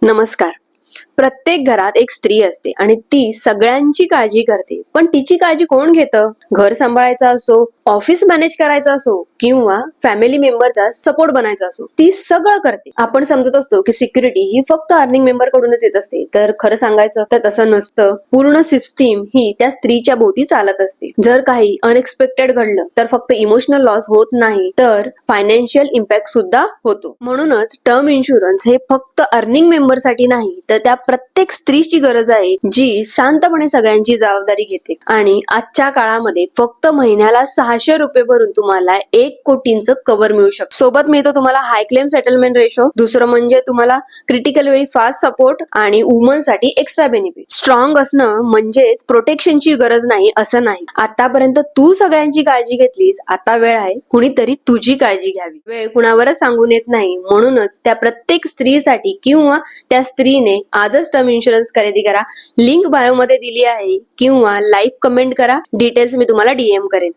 नमस्कार. प्रत्येक घरात एक स्त्री असते आणि ती सगळ्यांची काळजी करते. पण तिची काळजी कोण घेतं? घर सांभाळायचा असो, ऑफिस मॅनेज करायचा असो किंवा फॅमिली मेंबरचा सपोर्ट बनायचा असो, ती सगळं करते. आपण समजत असतो की सिक्युरिटी ही फक्त अर्निंग मेंबर कडूनच येत असते, तर खरं सांगायचं तर तसं नसतं. पूर्ण सिस्टीम ही त्या स्त्रीच्या भोवती चालत असते. जर काही अनएक्सपेक्टेड घडलं तर फक्त इमोशनल लॉस होत नाही, तर फायनान्शियल इम्पॅक्ट सुद्धा होतो. म्हणूनच टर्म इन्शुरन्स हे फक्त अर्निंग मेंबर साठी नाही, तर त्या प्रत्येक स्त्रीची गरज आहे जी शांतपणे सगळ्यांची जबाबदारी घेते. आणि आजच्या काळामध्ये फक्त महिन्याला 600 रुपये भरून तुम्हाला 1 कोटींचं कव्हर मिळू शकतं. सोबत मिळतो तुम्हाला हाय क्लेम सेटलमेंट रेशो. दुसरं म्हणजे तुम्हाला क्रिटिकल वेळी फास्ट सपोर्ट आणि वुमन साठी एक्स्ट्रा बेनिफिट. स्ट्रॉंग असणं म्हणजेच प्रोटेक्शनची गरज नाही असं नाही. आतापर्यंत तू सगळ्यांची काळजी घेतलीस, आता वेळ आहे कुणीतरी तुझी काळजी घ्यावी. वेळ कुणावरच सांगून येत नाही, म्हणूनच त्या प्रत्येक स्त्रीसाठी किंवा त्या स्त्रीने आजच टर्म इन्शुरन्स खरेदी करा. लिंक बायो मध्ये दिली आहे किंवा लाईव्ह कमेंट करा. डिटेल्स मी तुम्हाला DM करेन.